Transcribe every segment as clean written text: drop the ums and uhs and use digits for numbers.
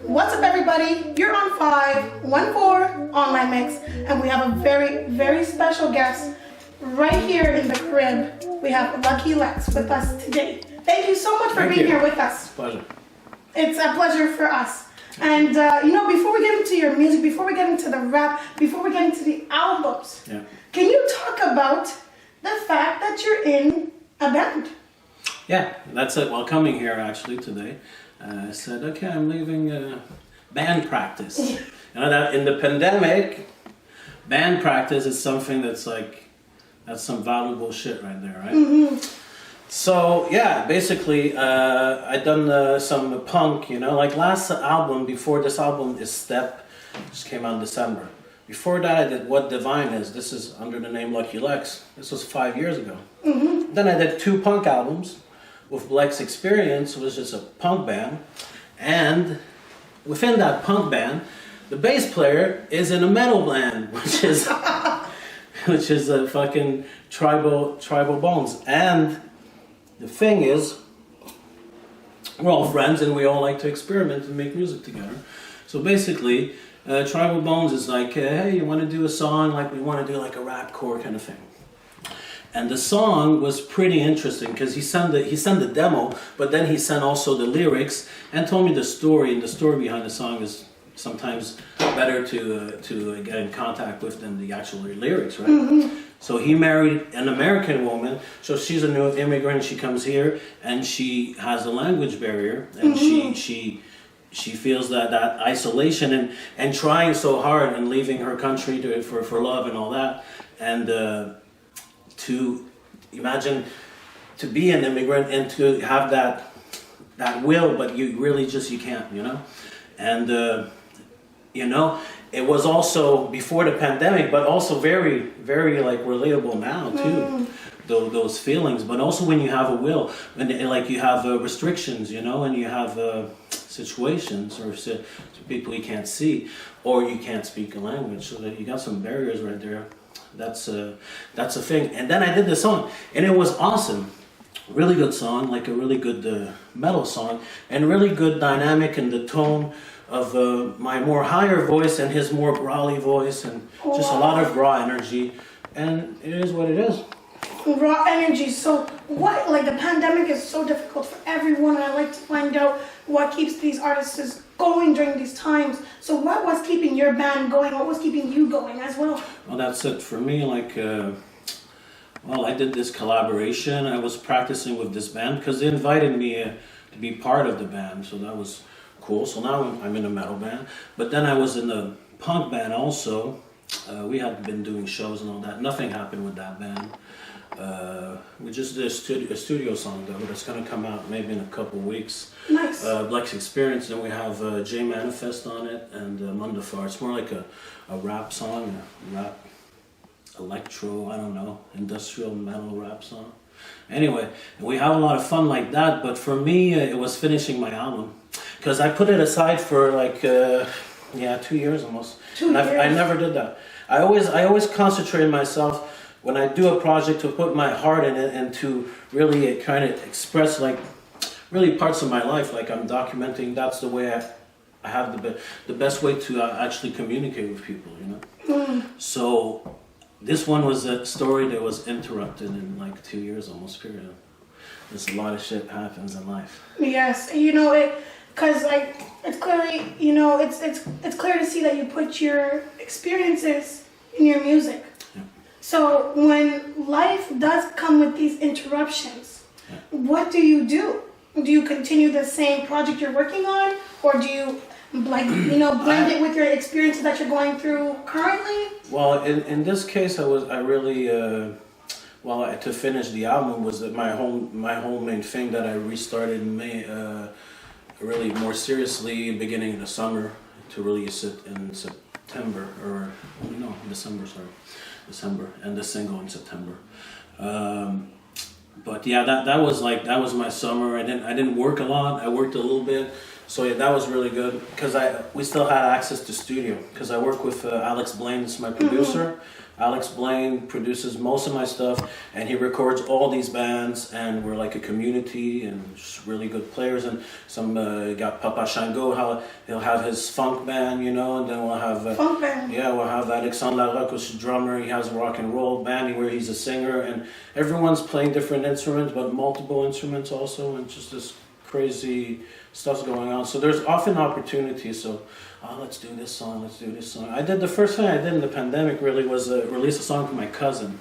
What's up, everybody? You're on 514 Online Mix, and we have a very, very special guest right here in the crib. We have Lucky Lex with us today. Thank you so much for being here with us. Pleasure. It's a pleasure for us. And before we get into your music, before we get into the rap, before we get into the albums, can you talk about the fact that you're in a band? Yeah, that's it. While coming here actually today, I said, okay, I'm leaving band practice. You know that in the pandemic, band practice is something that's some valuable shit right there, right? Mm-hmm. So yeah, basically, I done some punk, like last album, before this album is Step, just came out in December. Before that, I did What Divine Is. This is under the name Lucky Lex. This was 5 years ago. Mm-hmm. Then I did 2 punk albums with Lexs Experience, was just a punk band. And within that punk band, the bass player is in a metal band, which is a fucking tribal bones. And the thing is, we're all friends and we all like to experiment and make music together. So basically, Tribal Bones is like, hey, you want to do a song? Like we want to do like a rapcore kind of thing. And the song was pretty interesting because he sent the demo, but then he sent also the lyrics and told me the story. And the story behind the song is sometimes better to get in contact with than the actual lyrics, right? Mm-hmm. So he married an American woman, so she's a new immigrant. She comes here and she has a language barrier, and mm-hmm. she feels that isolation and trying so hard and leaving her country for love and all that, and to imagine to be an immigrant and to have that will, but you really you can't, and it was also before the pandemic, but also very, very like relatable now too. Those feelings, but also when you have a will, and like you have restrictions, and you have situations or people you can't see, or you can't speak a language, so that you got some barriers right there. That's a thing. And then I did this song, and it was awesome. Really good song, like a really good metal song, and really good dynamic in the tone of my more higher voice and his more growly voice, and just a lot of raw energy. And it is what it is. Raw energy. So what, like the pandemic is so difficult for everyone, and I like to find out what keeps these artists going during these times. So what was keeping your band going? What was keeping you going as well? Well, that's it for me. Like, I did this collaboration. I was practicing with this band because they invited me to be part of the band, so that was cool. So now I'm in a metal band, but then I was in the punk band also. We had been doing shows and all that. Nothing happened with that band. We just did a studio song though, that's gonna come out maybe in a couple weeks. Nice. Lexs Experience, and we have J Manifest on it and Mundafar. It's more like a rap song, rap, electro, I don't know, industrial metal rap song. Anyway, we have a lot of fun like that, but for me, it was finishing my album. Because I put it aside for like, 2 years almost. 2 years? I never did that. I always concentrated myself when I do a project to put my heart in it and to really kind of express like really parts of my life, like I'm documenting. That's the way I have the best way to actually communicate with people, So this one was a story that was interrupted in like 2 years almost, period. There's a lot of shit happens in life. Yes, because like it's clearly, it's clear to see that you put your experiences in your music. Yeah. So when life does come with these interruptions, what do? Do you continue the same project you're working on, or do you blend it with your experiences that you're going through currently? Well, in this case, to finish the album was that my whole main thing that I restarted in May, really more seriously beginning of the summer, to release it in September, or no, December, and the single in September. But yeah, that was my summer. I didn't work a lot. I worked a little bit, so yeah, that was really good because we still had access to studio because I work with Alex Blaine, is my producer. Alex Blaine produces most of my stuff, and he records all these bands, and we're like a community and just really good players. And some got Papa Shango, how he'll have his funk band, you know, and then we'll have Funk band. yeah, we'll have Alexandre Larocque, who's a drummer. He has a rock and roll band where he's a singer, and everyone's playing different instruments, but multiple instruments also, and just this crazy stuff's going on. So there's often opportunities. So, let's do this song, let's do this song. I did the first thing I did in the pandemic really was release a song for my cousin,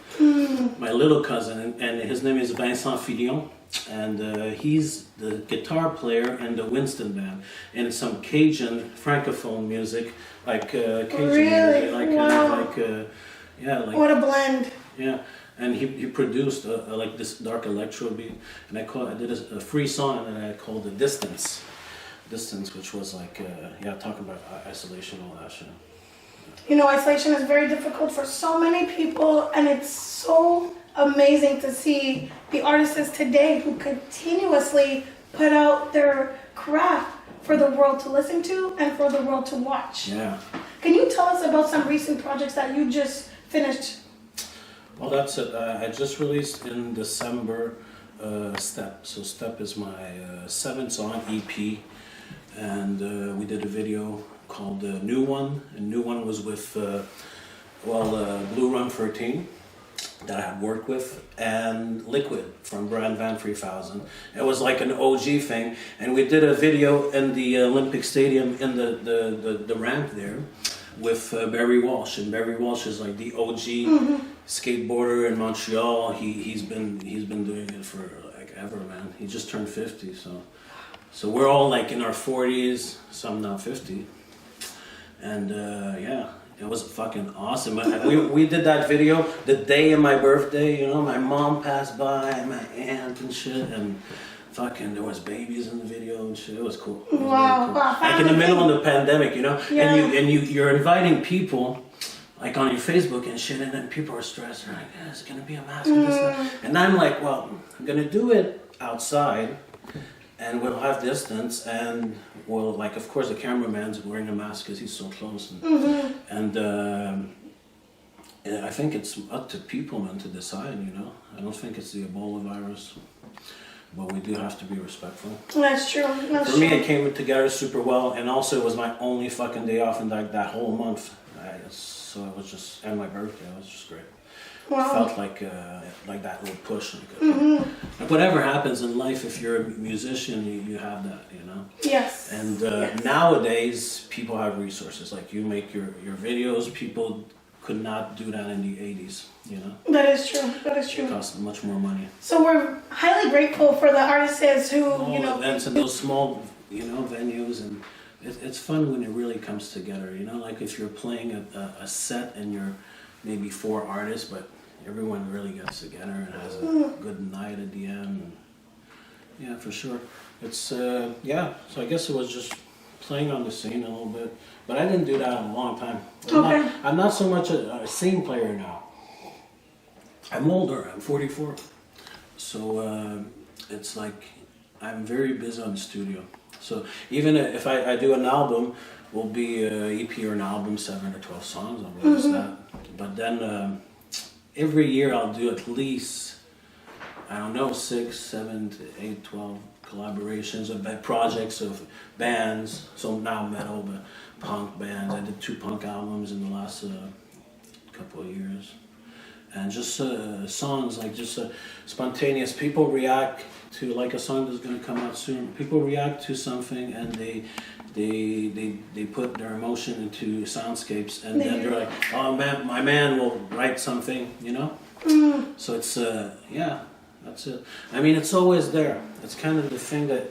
my little cousin, and his name is Vincent Filion, and he's the guitar player in the Winston band, and some Cajun francophone music, like Cajun music, like Wow. yeah, like What a blend. yeah. And he produced like this dark electro beat, and I did a free song that I called "The Distance," which was like talking about isolation, all that shit. You know, isolation is very difficult for so many people, and it's so amazing to see the artists today who continuously put out their craft for the world to listen to and for the world to watch. Yeah. Can you tell us about some recent projects that you just finished? Well, that's it. I just released in December Step. So Step is my 7-song EP, and we did a video called New One, and New One was with Blue Run 13 that I had worked with, and Liquid from Brand Van 3000. It was like an OG thing, and we did a video in the Olympic Stadium in the ramp there with Barry Walsh, and Barry Walsh is like the OG skateboarder in Montreal. He's been doing it for like ever, man. He just turned 50, so we're all like in our 40s, some now 50, and it was fucking awesome. We did that video the day of my birthday, you know. My mom passed by, and my aunt and shit, and fucking there was babies in the video and shit. It was cool. It was Wow, really cool. wow. Like in the middle of the pandemic, you know, Yeah. and you're inviting people like on your Facebook and shit, and then people are stressed. They're like, yeah, it's gonna be a mask and this, that. And I'm like, well, I'm gonna do it outside, and we'll have distance, and we'll, like, of course the cameraman's wearing a mask because he's so close, and I think it's up to people, man, to decide, you know. I don't think it's the Ebola virus, but we do have to be respectful. That's true. That's For me, true. it came together super well, and also it was my only fucking day off in that whole month. So it was just, and my birthday, it was just great. Wow. Felt like that little push. Like whatever happens in life, if you're a musician, you have that, you know. Yes. And Yes. nowadays, people have resources. Like you make your videos. People could not do that in the 80s, you know. That is true. That is It true. cost much more money. So we're highly grateful for the artists who, All you know, events and those small, you know, venues, and it's fun when it really comes together, you know. Like if you're playing a set and you're maybe 4 artists, but everyone really gets together and has a good night at the end. And yeah, for sure. It's So I guess it was just playing on the scene a little bit, but I didn't do that in a long time. I'm not so much a scene player now. I'm older. I'm 44, so it's like I'm very busy on the studio. So even if I do an album, will be an EP or an album, 7 or 12 songs. I'll release that. But then every year I'll do at least, I don't know, 6, 7 to 8, 12 collaborations of projects of bands. So now metal, but punk bands. I did 2 punk albums in the last couple of years. And just songs, like just spontaneous. People react to, like, a song that's going to come out soon. People react to something, and they put their emotion into soundscapes, and then they're like, oh man, my man will write something, you know. So it's that's it. I mean, it's always there. It's kind of the thing that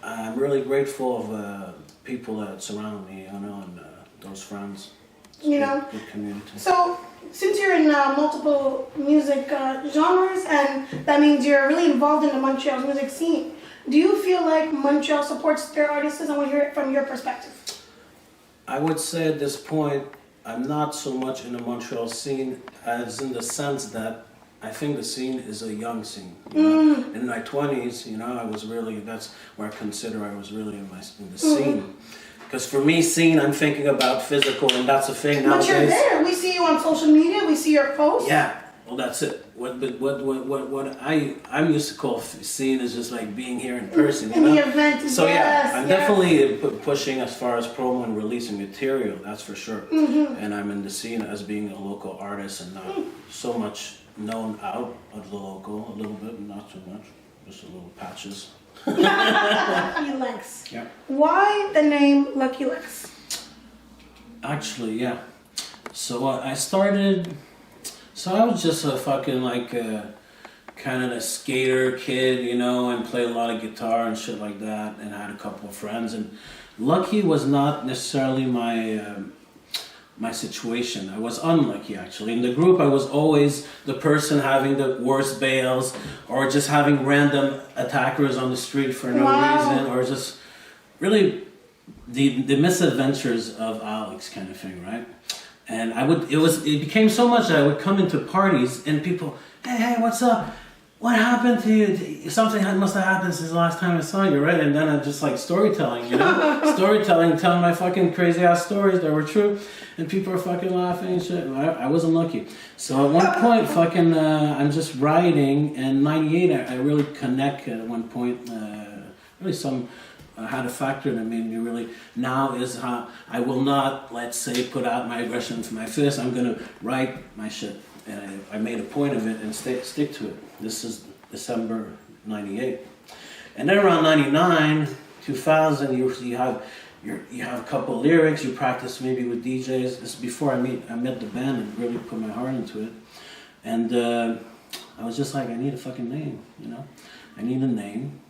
I'm really grateful of, people that surround me, you know, and those friends. It's you good, know. good community. So since you're in multiple music genres, and that means you're really involved in the Montreal music scene, do you feel like Montreal supports their artists? I want to hear it from your perspective. I would say at this point, I'm not so much in the Montreal scene, as in the sense that I think the scene is a young scene. You know? In my 20s, you know, I was really, that's where I consider I was really in the scene. Because for me, scene, I'm thinking about physical, and that's a thing nowadays. But you're there. We see you on social media. We see your posts. Yeah. Well, that's it. What I'm used to call scene is just like being here in person, you know? The event. So yeah, I'm definitely pushing as far as promo and releasing material. That's for sure. And I'm in the scene as being a local artist and not so much known out of the local. A little bit, not too much. Just a little patches. Lucky Lex. Yeah. Why the name Lucky Lex? Actually, yeah. So I started. So I was just a fucking like kind of a skater kid, you know, and played a lot of guitar and shit like that, and I had a couple of friends. And lucky was not necessarily my situation. I was unlucky actually. In the group, I was always the person having the worst bails, or just having random attackers on the street for no reason, or just really the misadventures of Alex kind of thing, right? And it became so much that I would come into parties and people, hey, what's up? What happened to you? Something must have happened since the last time I saw you, right? And then I just like storytelling, you know? Telling my fucking crazy ass stories that were true. And people are fucking laughing and shit. I wasn't lucky. So at one point, fucking, I'm just writing, and 98, I really connect at one point, really some... had a factor that made me really, now is how I will not, let's say, put out my aggression to my fist. I'm going to write my shit. And I made a point of it and stick to it. This is December 98. And then around 99, 2000, you have a couple lyrics, you practice maybe with DJs. This is before I met the band and really put my heart into it. And I was just like, I need a fucking name, you know? I need a name.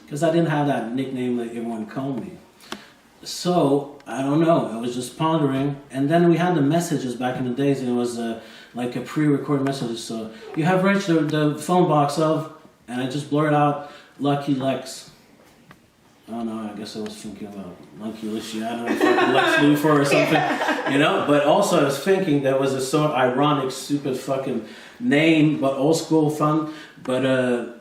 Because I didn't have that nickname that everyone called me. So, I don't know, I was just pondering. And then we had the messages back in the days, and it was like a pre-recorded message. So, you have reached the phone box of, and I just blurted out, Lucky Lex. I don't know, I guess I was thinking about Lucky Luciano, fucking Lex Luthor or something, you know? But also I was thinking that was a so ironic, stupid fucking name, but old school fun. But,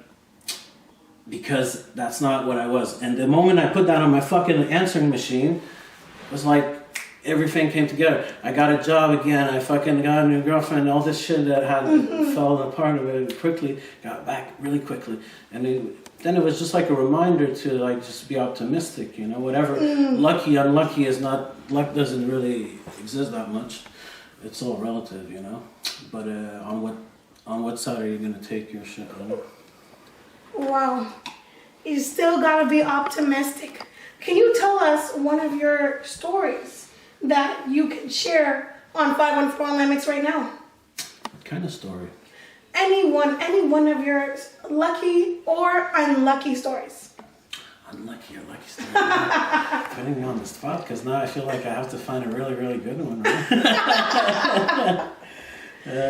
because that's not what I was. And the moment I put that on my fucking answering machine, it was like everything came together. I got a job again, I fucking got a new girlfriend, all this shit that had fallen apart very quickly, got back really quickly. And then it was just like a reminder to like just be optimistic, you know, whatever. Lucky, unlucky is not, luck doesn't really exist that much. It's all relative, you know. But on what side are you gonna take your shit, you know? Wow. You still gotta be optimistic. Can you tell us one of your stories that you can share on 514OMRadio right now? What kind of story? Any one of your lucky or unlucky stories. Unlucky or lucky story? Putting me on the spot, because now I feel like I have to find a really, really good one, right?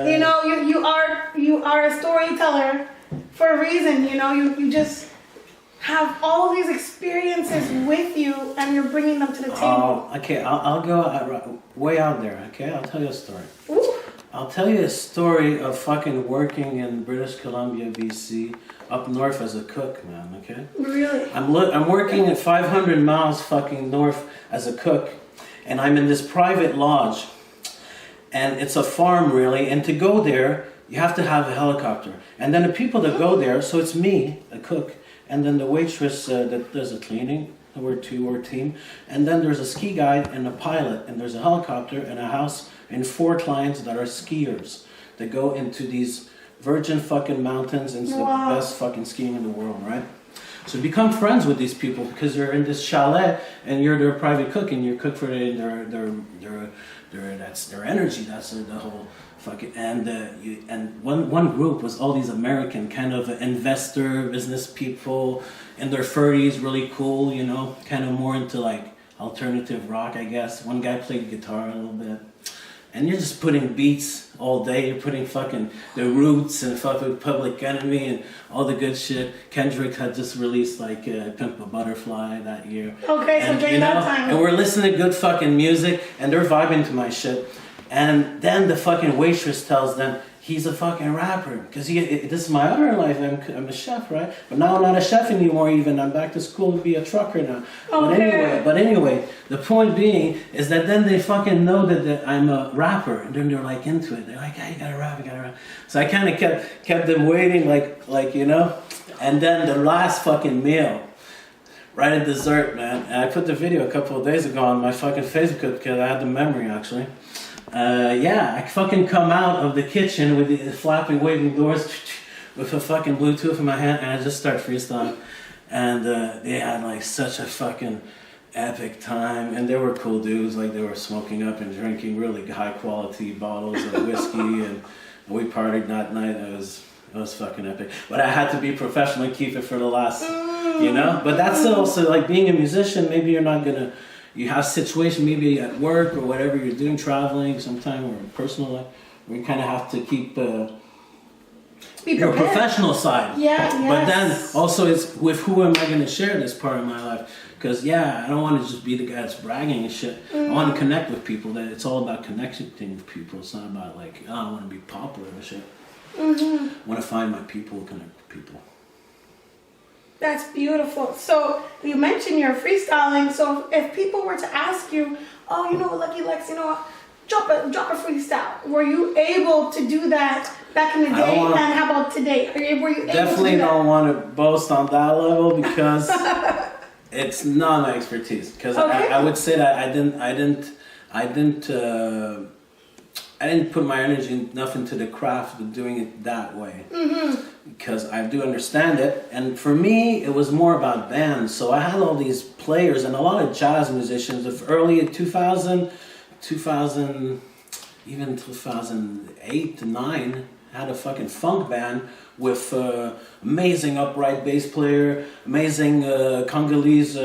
You know, you are a storyteller for a reason, you know, you just have all these experiences with you and you're bringing them to the table. Okay, I'll go way out there, okay? I'll tell you a story. Ooh. I'll tell you a story of fucking working in British Columbia, BC, up north as a cook, man, okay? Really? I'm working at 500 miles fucking north as a cook, and I'm in this private lodge, and it's a farm really, and to go there, you have to have a helicopter. And then the people that go there, so it's me, a cook, and then the waitress that does the cleaning, we're a team, and then there's a ski guide and a pilot, and there's a helicopter and a house and 4 clients that are skiers that go into these virgin fucking mountains, and it's the best fucking skiing in the world, right? So become friends with these people because you're in this chalet and you're their private cook and you cook for that's their energy, that's the whole fucking, and one group was all these American kind of investor business people in their 30s, really cool, you know, kind of more into like alternative rock, I guess. One guy played guitar a little bit. And you're just putting beats all day. You're putting fucking The Roots and fucking Public Enemy and all the good shit. Kendrick had just released like Pimp a Butterfly that year. Okay, and, so during that time. And we're listening to good fucking music and they're vibing to my shit. And then the fucking waitress tells them, he's a fucking rapper. Because this is my other life. I'm a chef, right? But now I'm not a chef anymore even. I'm back to school to be a trucker now. Okay. But anyway, the point being is that then they fucking know that I'm a rapper. And then they're like into it. They're like, hey, you gotta rap, you gotta rap. So I kind of kept them waiting like, you know. And then the last fucking meal, right at dessert, man. And I put the video a couple of days ago on my fucking Facebook because I had the memory actually. I fucking come out of the kitchen with the flapping, waving doors with a fucking Bluetooth in my hand, and I just start freestyling. And they had like such a fucking epic time, and they were cool dudes. Like they were smoking up and drinking really high quality bottles of whiskey, and we partied that night. It was fucking epic. But I had to be professional and keep it for the last, you know. But that's also like being a musician. Maybe you're not gonna. You have situations maybe at work or whatever you're doing, traveling sometime or in personal life, where you kind of have to keep your professional side. Yeah, yes. But then also it's with who am I going to share this part of my life? Because I don't want to just be the guy that's bragging and shit. I want to connect with people. That it's all about connecting with people. It's not about like, oh, I want to be popular and shit. I want to find my people, connect with people. That's beautiful. So you mentioned you're freestyling. So if people were to ask you, oh, you know, Lucky Lex, you know, drop a freestyle. Were you able to do that back in the day? And how about today? Were you able definitely to do that? don't want to boast on that level because it's not my expertise. Because I would say that I didn't put my energy enough into the craft of doing it that way. Because I do understand it, and for me it was more about bands. So I had all these players and a lot of jazz musicians of early 2000, even 2008 to 9, had a fucking funk band with amazing upright bass player, amazing Congolese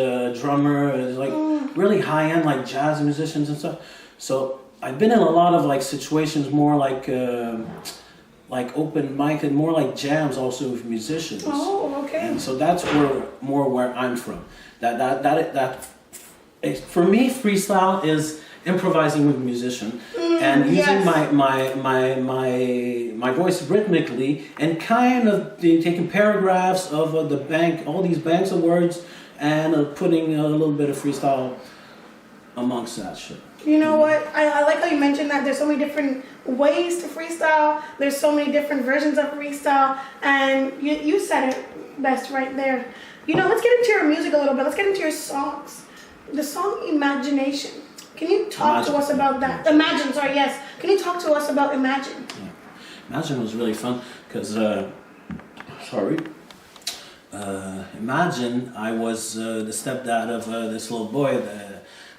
drummer, like really high end like jazz musicians and stuff. So I've been in a lot of like situations more like open mic and more like jams also with musicians. Oh, okay. And so that's where I'm from. That for me, freestyle is improvising with a musician and using my voice rhythmically and kind of taking paragraphs of all these banks of words and putting a little bit of freestyle amongst that shit. You know what? I like how you mentioned that there's so many different ways to freestyle. There's so many different versions of freestyle. And you said it best right there. You know, let's get into your music a little bit. Let's get into your songs. The song Imagination. Can you talk to us about that? Imagine, sorry, yes. Can you talk to us about Imagine? Yeah. Imagine was really fun because, Imagine I was the stepdad of this little boy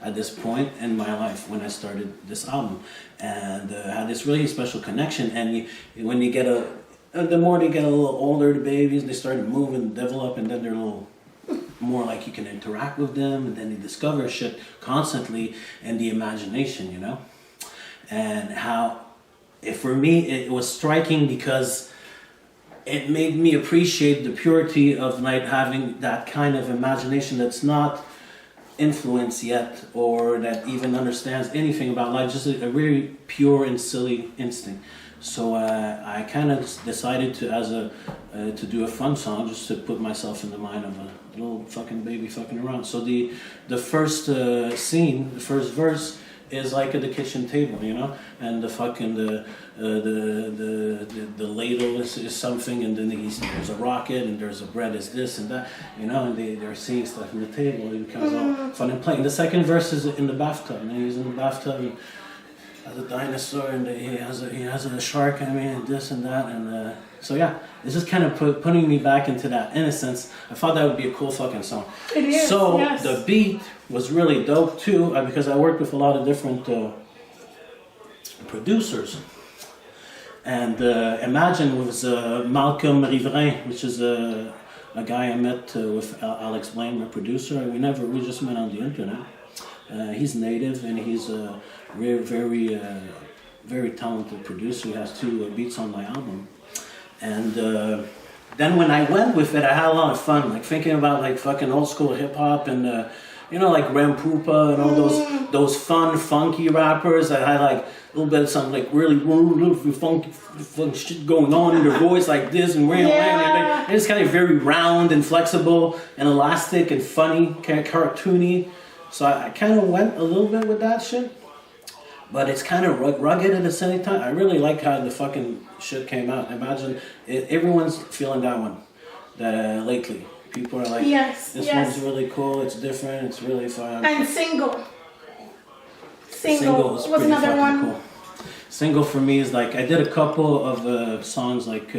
at this point in my life when I started this album, and had this really special connection. And when you get the more they get a little older, the babies, they start to move and develop, and then they're a little more like you can interact with them, and then they discover shit constantly in the imagination, you know. And how, for me, it was striking because it made me appreciate the purity of like having that kind of imagination that's not influenced yet or that even understands anything about life, just a really pure and silly instinct. So I kind of decided to do a fun song just to put myself in the mind of a little fucking baby fucking around. So the first scene, the first verse is like at the kitchen table, you know, and the fucking the ladle is something, and then there's a rocket, and there's a bread is this and that, you know, and they're seeing stuff from the table, and it becomes all fun and playing. The second verse is in the bathtub, and he's in the bathtub and has a dinosaur, and he has a shark, I mean, this and that, and so yeah, it's just kind of putting me back into that innocence. I thought that would be a cool fucking song. It is, so yes. The beat was really dope too, because I worked with a lot of different producers. And Imagine was Malcolm Riverain, which is a guy I met with Alex Blaine, my producer. We just met on the internet. He's native, and he's a very, very talented producer. He has 2 beats on my album. And then when I went with it, I had a lot of fun, like thinking about like fucking old school hip hop and you know, like Ram Poopa and all those fun, funky rappers that had like a little bit of some like really funky shit going on in their voice like this and and it's kind of very round and flexible and elastic and funny, kind of cartoony. So I kind of went a little bit with that shit. But it's kind of rugged at the same time. I really like how the fucking shit came out. Imagine everyone's feeling that one lately. People are like, this one's really cool. It's different. It's really fun. And Single was another one. Cool. Single for me is like I did a couple of songs like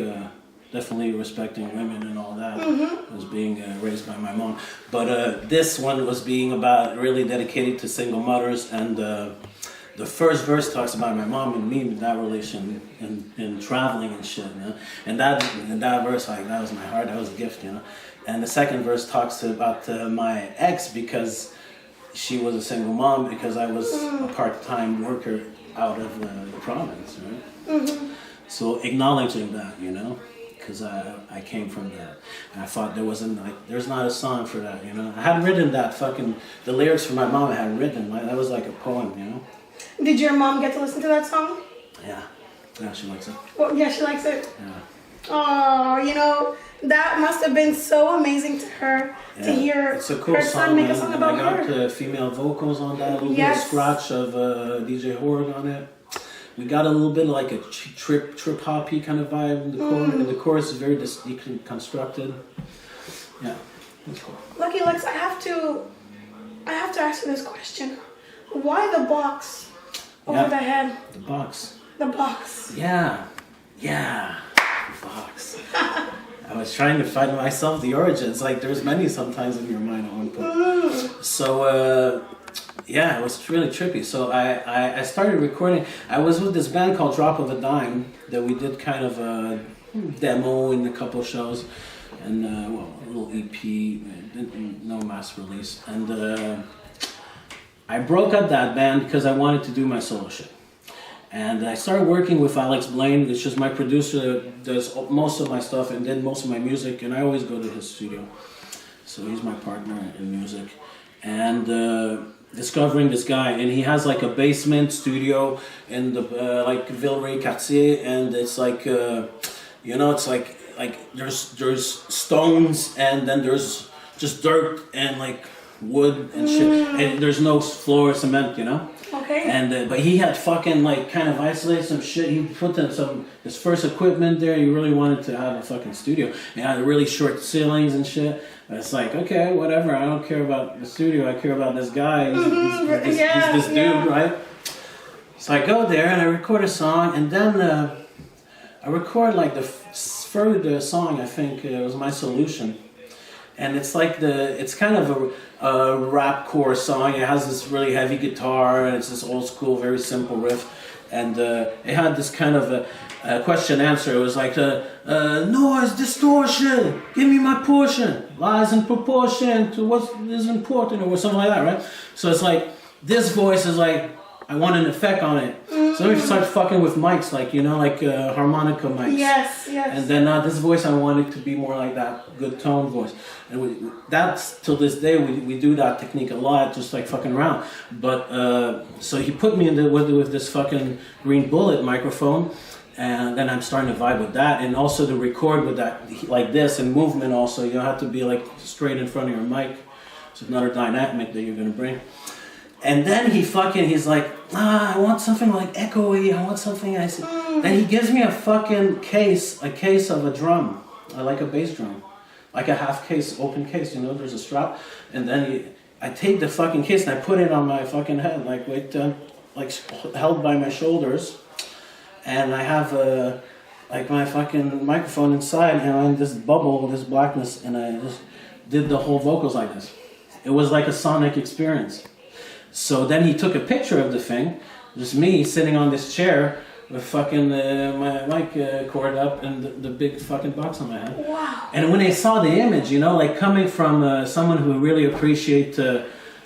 definitely respecting women and all that. I was being raised by my mom. But this one was being about really dedicated to single mothers and. The first verse talks about my mom and me in that relation and traveling and shit, you know. And that verse, like that was my heart, that was a gift, you know. And the second verse talks about my ex because she was a single mom because I was a part-time worker out of the province, right? So acknowledging that, you know, because I came from that. And I thought there's not a song for that, you know. I hadn't written the lyrics for my mom I hadn't written. That was like a poem, you know. Did your mom get to listen to that song? Yeah, she likes it. Well, yeah, she likes it? Yeah. Oh, you know, that must have been so amazing to her to hear it's a cool her song, son make a song about her. I got female vocals on that, a little bit of scratch of DJ Horg on it. We got a little bit of like a trip hoppy kind of vibe in the chorus. And the chorus is very deconstructed. Yeah, that's cool. Lucky Lex, I have to ask you this question. Why the box over the head? The box. The box. Yeah, the box. I was trying to find myself the origins. Like there's many sometimes in your mind at one point. So it was really trippy. So I started recording. I was with this band called Drop of a Dime that we did kind of a demo in a couple shows and a little EP, no mass release. And I broke up that band because I wanted to do my solo shit. And I started working with Alex Blaine, which is my producer, does most of my stuff and did most of my music, and I always go to his studio. So he's my partner in music. And discovering this guy, and he has like a basement studio in the like Villeray-Cartier, and it's like, it's like there's stones, and then there's just dirt and like wood and shit, and there's no floor cement, you know. Okay. And but he had fucking like kind of isolated some shit. He put in his first equipment there. He really wanted to have a fucking studio. And had really short ceilings and shit. But it's like, okay, whatever. I don't care about the studio. I care about this guy. He's this dude, right? So I go there and I record a song, and then I record like the third song. I think it was My Solution. And it's like it's kind of a rap core song. It has this really heavy guitar, and it's this old school, very simple riff. And it had this kind of a question answer. It was like, noise, distortion, give me my portion, lies in proportion to what is important, or something like that, right? So it's like, this voice is like, I want an effect on it. So we start fucking with mics, like, like harmonica mics. Yes. And then this voice, I want it to be more like that good tone voice. And that's, till this day, we do that technique a lot, just like fucking around. But, so he put me with this fucking Green Bullet microphone, and then I'm starting to vibe with that. And also to record with that, like this, and movement also, you don't have to be like straight in front of your mic. It's another dynamic that you're gonna bring. And then he's like, I want something like echoey, I want something, I said. Then he gives me a fucking case of a drum, like a bass drum. Like a half case, open case, there's a strap. And then I take the fucking case and I put it on my fucking head, like held by my shoulders. And I have like my fucking microphone inside, and this bubble, this blackness, and I just did the whole vocals like this. It was like a sonic experience. So then he took a picture of the thing, just me sitting on this chair with fucking my mic cord up and the big fucking box on my head. Wow. And when they saw the image, like coming from someone who really appreciates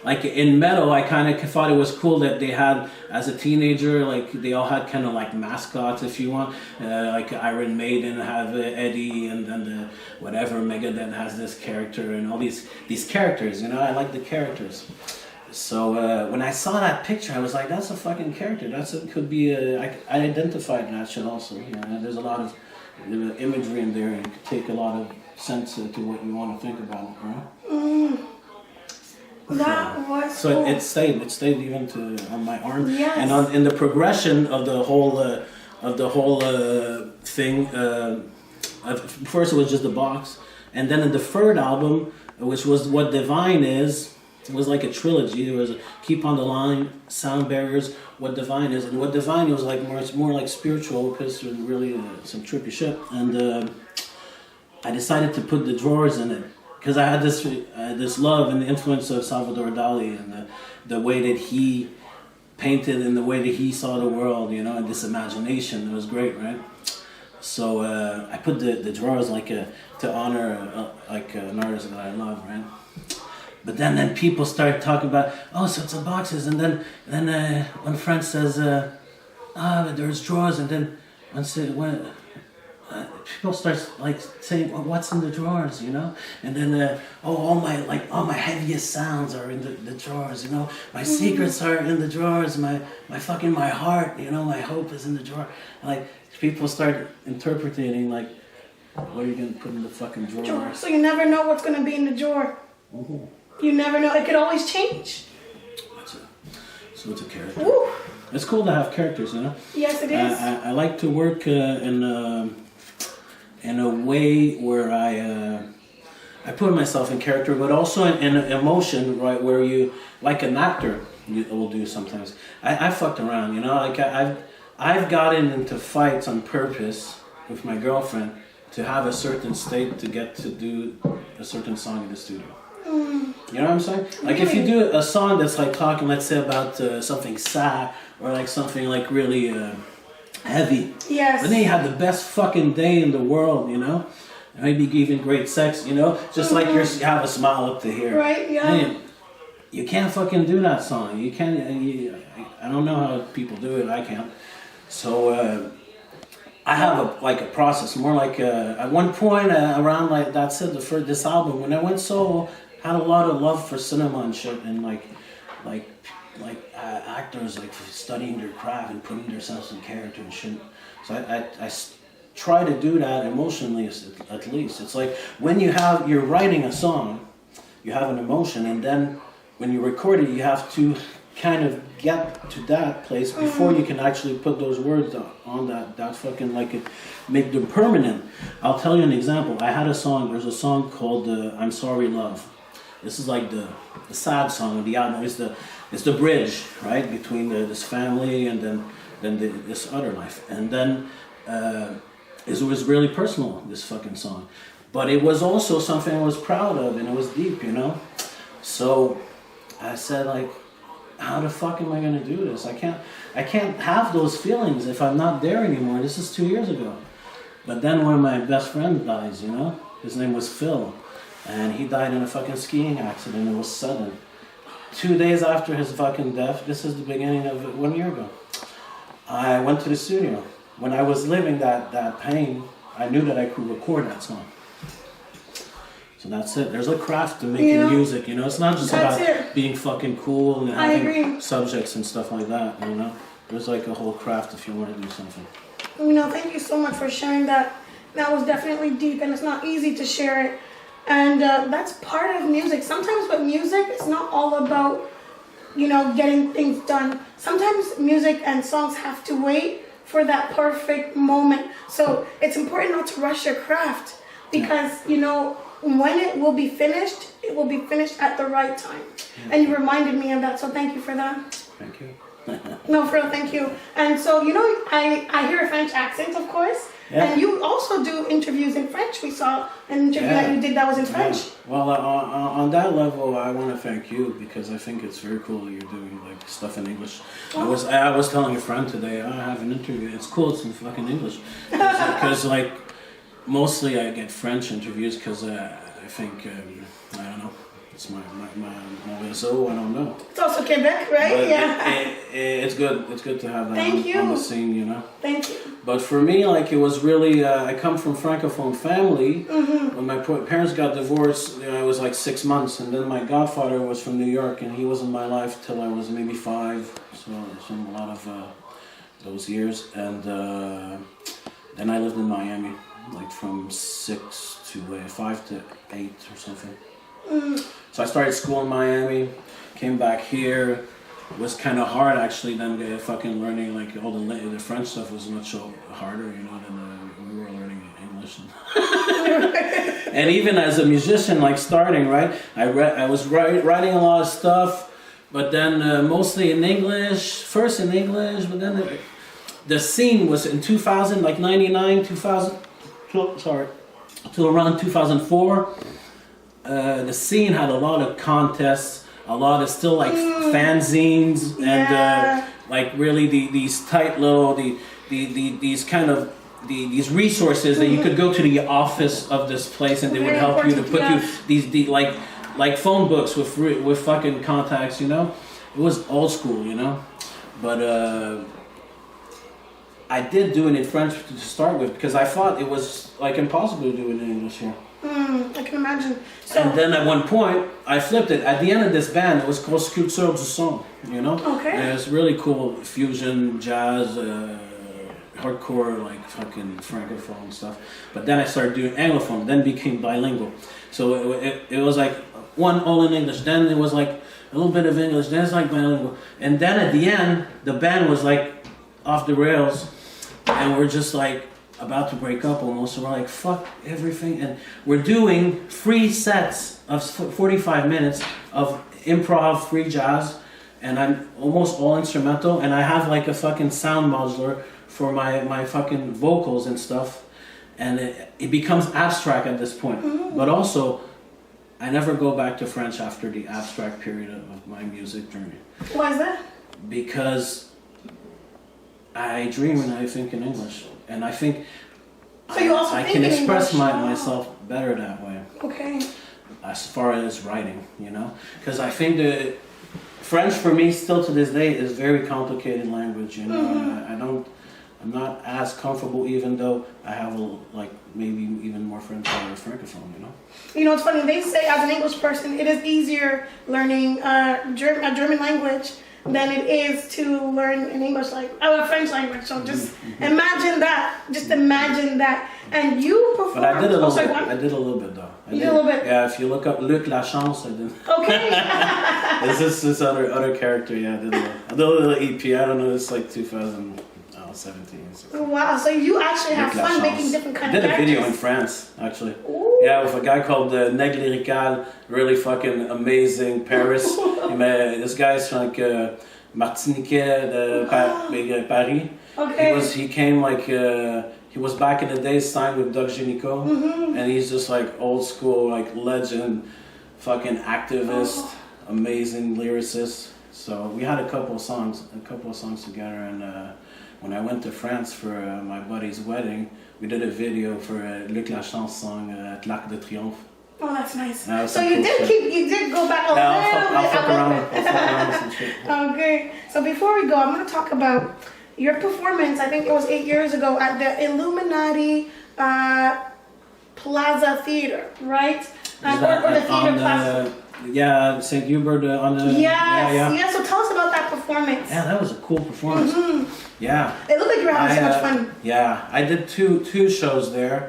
like in metal, I kind of thought it was cool that they had, as a teenager, like they all had kind of like mascots, if you want, like Iron Maiden have Eddie, and then whatever Megadeth has this character, and all these characters. You know, I like the characters. So when I saw that picture, I was like, that's a fucking character. Could be I identified that shit also. You know, there's a lot of imagery in there, and it could take a lot of sense to what you want to think about, right? That was so cool. it stayed even on my arm. Yes. And in the progression of the whole thing, first it was just the box, and then in the third album, which was What Divine Is, it was like a trilogy. There was Keep on the Line, Sound Barriers, What Divine Is, and What Divine was like more like spiritual, because it was really some trippy shit. And I decided to put the drawers in it, because I had this love and the influence of Salvador Dali, and the way that he painted and the way that he saw the world, you know, and this imagination. It was great, right? So I put the drawers like to honor like an artist that I love, right? But then people start talking about, oh, so it's a boxes, and then one friend says, there's drawers, and then people start like saying, well, what's in the drawers, you know? And then all my heaviest sounds are in the drawers, you know? My secrets are in the drawers, my heart, you know, my hope is in the drawer. And, like, people start interpreting like, what are you gonna put in the fucking drawer? So you never know what's gonna be in the drawer. Mm-hmm. You never know. It could always change. So it's a character. Ooh. It's cool to have characters, you know? Yes, it is. I like to work in a way where I put myself in character, but also in emotion, right? Where you, like an actor, you will do sometimes. I fucked around, you know? Like I've gotten into fights on purpose with my girlfriend to have a certain state to get to do a certain song in the studio. You know what I'm saying? Like if you do a song that's like talking, let's say, about something sad, or like something like really heavy. Yes. And then you have the best fucking day in the world, you know? Maybe even great sex, you know? Just like you have a smile up to here. Right, yeah. Man, you can't fucking do that song. You can't, I don't know how people do it, I can't. So I have a process, more like at one point around like that's it, for this album, when I went solo, had a lot of love for cinema and shit, and like actors like studying their craft and putting themselves in character and shit. So I try to do that emotionally at least. It's like when you're writing a song, you have an emotion, and then when you record it, you have to kind of get to that place before you can actually put those words on that fucking, like, it, make them permanent. I'll tell you an example. I had there's a song called I'm Sorry Love. This is like the sad song of the album. It's the bridge, right, between this family and then this other life. And then it was really personal, this fucking song. But it was also something I was proud of, and it was deep, you know? So I said, like, how the fuck am I gonna do this? I can't have those feelings if I'm not there anymore. This is 2 years ago. But then one of my best friends dies, you know? His name was Phil. And he died in a fucking skiing accident. It was sudden. 2 days after his fucking death, this is the beginning of 1 year ago, I went to the studio. When I was living that pain, I knew that I could record that song. So that's it. There's a craft to making music, you know? It's not just about being fucking cool and having subjects and stuff like that, you know? There's like a whole craft if you want to do something. You know, thank you so much for sharing that. That was definitely deep, and it's not easy to share it. And that's part of music. Sometimes with music, it's not all about, you know, getting things done. Sometimes music and songs have to wait for that perfect moment. So it's important not to rush your craft, because, you know, when it will be finished at the right time. Yeah. And you reminded me of that, so thank you for that. Thank you. No, for real, thank you. And so, you know, I hear a French accent, of course. Yeah. And you also do interviews in French. We saw an interview that you did that was in French. Well, on that level, I want to thank you, because I think it's very cool that you're doing like stuff in English. Oh. I was telling a friend today, I have an interview. It's cool. It's in fucking English, because like mostly I get French interviews because I think I don't know. It's my réseau, I don't know. It's also Quebec, right? But Yeah. it's good. It's good to have that Thank you. on the scene, you know. Thank you. But for me, like, it was really, I come from Francophone family. Mm-hmm. When my parents got divorced, I was like 6 months, and then my godfather was from New York, and he was in my life till I was maybe 5, so a lot of those years. And then I lived in Miami, like from 6 to 5 to 8 or something. So I started school in Miami, came back here. It was kind of hard actually. Then fucking learning like all the French stuff was much harder, you know, than we were learning English. And even as a musician, like starting, right? I was writing a lot of stuff, but then mostly in English. First in English, but then the scene was in 2000, like 99, 2000. Sorry, till around 2004. The scene had a lot of contests, a lot of still like fanzines, and like really these tight little these kind of these resources that you could go to the office of this place and they would help you to put you these like phone books with fucking contacts, you know. It was old school, you know, but I did do it in French to start with because I thought it was like impossible to do it in English here. I can imagine. So, and then at one point, I flipped it. At the end of this band, it was called Sculpture du Son, you know? Okay. And it was really cool, fusion, jazz, hardcore, like fucking francophone stuff. But then I started doing anglophone, then became bilingual. So it was like one all in English, then it was like a little bit of English, then it's like bilingual. And then at the end, the band was like off the rails, and we're just like, about to break up almost, so we're like, fuck everything, and we're doing free sets of 45 minutes of improv, free jazz, and I'm almost all instrumental, and I have like a fucking sound modular for my fucking vocals and stuff, and it becomes abstract at this point. But also, I never go back to French after the abstract period of my music journey. why is that? Because I dream and I think in English. And I think So you also I think can in express English. myself better that way. Okay. As far as writing, you know? Because I think the French for me still to this day is very complicated language, you know? I'm not as comfortable even though I have like maybe even more friends that are francophone, you know? You know, it's funny, they say as an English person, it is easier learning a German language than it is to learn an English a French language. So just imagine that. Just imagine that. And you performed. But I did a little sorry, bit. what? I did a little bit though. You did a little bit? Yeah, if you look up Luc La Chance, I did. Okay. This other character, yeah, I did a little EP, I don't know, it's like 2017. Wow, so you actually have Luc La fun Chance. making different kinds I of did a characters. video in France, actually. Ooh. Yeah, with a guy called Neg Lyrical, really fucking amazing, Paris. This guy's like Martiniquais de Paris. Okay. He came like, he was back in the day signed with Doug Génico, and he's just like old school, like legend, fucking activist, amazing lyricist. So we had a couple of songs together, and when I went to France for my buddy's wedding, we did a video for Luc La Chance song at L'Arc de Triomphe. Oh, that's nice. So you did go back a little bit. I'll fuck around with some shit. Okay, so before we go, I'm going to talk about your performance. I think it was 8 years ago at the Illuminati Plaza Theater, right? Or the Theater Plaza. Yeah, St. Hubert on the... Yes. So tell us about that performance. Yeah, that was a cool performance. Yeah. It looked like you were having so much fun. Yeah, I did two shows there.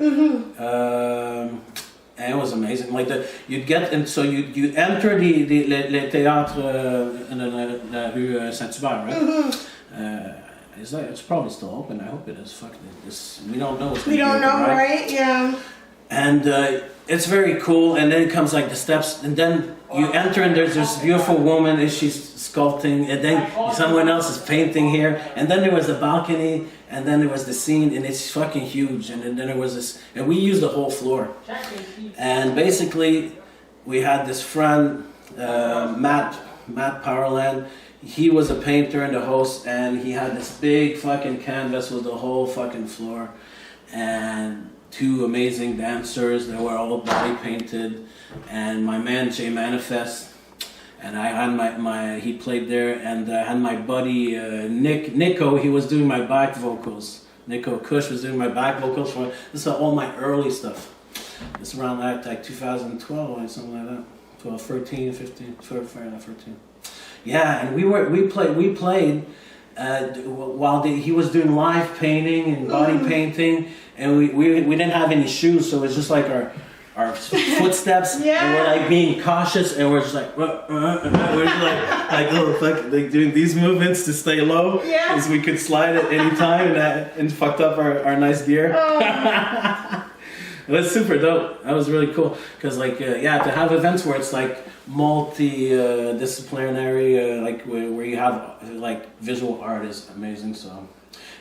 And it was amazing. Like you'd get in, so you enter les théâtres in la rue Saint-Hubert, right? It's probably still open. I hope it is. Fuck this. We don't know. We don't know, right? Yeah. And it's very cool. And then it comes like the steps, and then you enter, and there's this beautiful woman, and she's sculpting, and then someone else is painting here, and then there was the balcony, and then there was the scene, and it's fucking huge, and then there was this, and we used the whole floor. And basically, we had this friend, Matt Powerland. He was a painter and the host, and he had this big fucking canvas with the whole fucking floor, and two amazing dancers that were all body painted, and my man Jay Manifest, and I had he played there, and I had my buddy Nico. He was doing my back vocals. Nico Kush was doing my back vocals for this is all my early stuff. It's around like 2012 or something like that. 12, 13, 15, 13. Yeah, and we played while he was doing live painting and body painting, and we didn't have any shoes, so it was just like our footsteps, and we're like being cautious, and we're just like we're just like little like doing these movements to stay low, because we could slide at any time, and fucked up our nice gear. It was super dope. That was really cool, because like to have events where it's like multi-disciplinary, like where you have like visual art is amazing. So,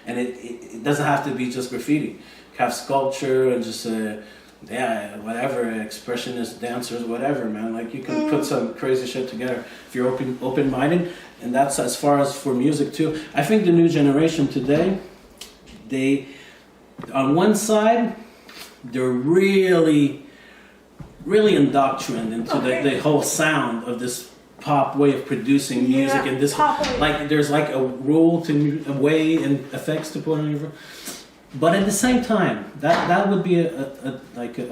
and it doesn't have to be just graffiti. You have sculpture and just whatever, expressionist dancers, whatever, man. Like you can put some crazy shit together if you're open-minded. And that's as far as for music too. I think the new generation today, they on one side, they're really indoctrinated into the whole sound of this pop way of producing music, and this like there's like a rule to a way and effects to put on your. But at the same time, that would be a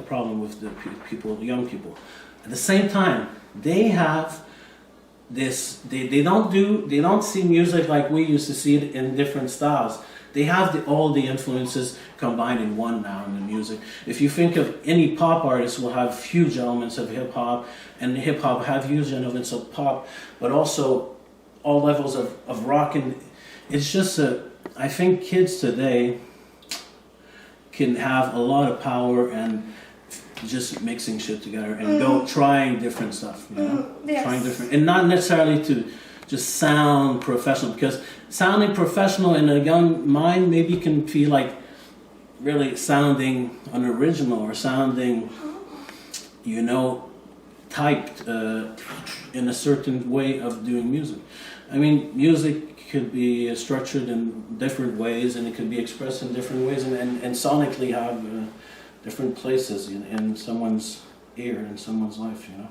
problem with the people, the young people. At the same time, they have this. They don't see music like we used to see it in different styles. They have all the influences combined in one now in the music. If you think of any pop artist, will have huge elements of hip hop, and hip hop have huge elements of pop, but also all levels of rock. And it's just I think kids today can have a lot of power and just mixing shit together and go trying different stuff, you know, trying different, and not necessarily to just sound professional, because sounding professional in a young mind maybe can feel like really sounding unoriginal or sounding, you know, typed in a certain way of doing music. I mean, music could be structured in different ways, and it could be expressed in different ways, and sonically have different places in someone's ear, in someone's life, you know.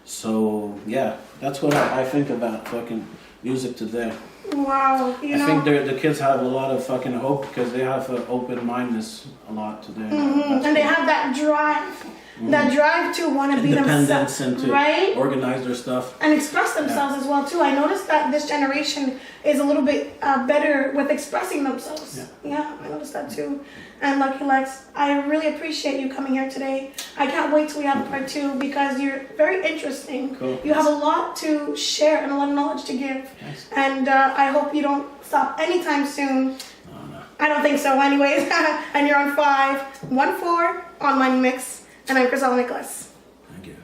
So yeah, that's what I think about fucking music today. Wow, I think the kids have a lot of fucking hope, because they have an open-mindedness a lot today. And they have that drive. That drive to want to be themselves, and to organize their stuff and express themselves as well too. I noticed that this generation is a little bit better with expressing themselves. Yeah, I noticed that too. And Lucky Lex, I really appreciate you coming here today. I can't wait till we have a part 2, because you're very interesting. Cool. You have a lot to share and a lot of knowledge to give. Nice. And I hope you don't stop anytime soon. No. I don't think so anyways. And you're on 514 on my mix. And I'm Chriselle Nicholas. Thank you.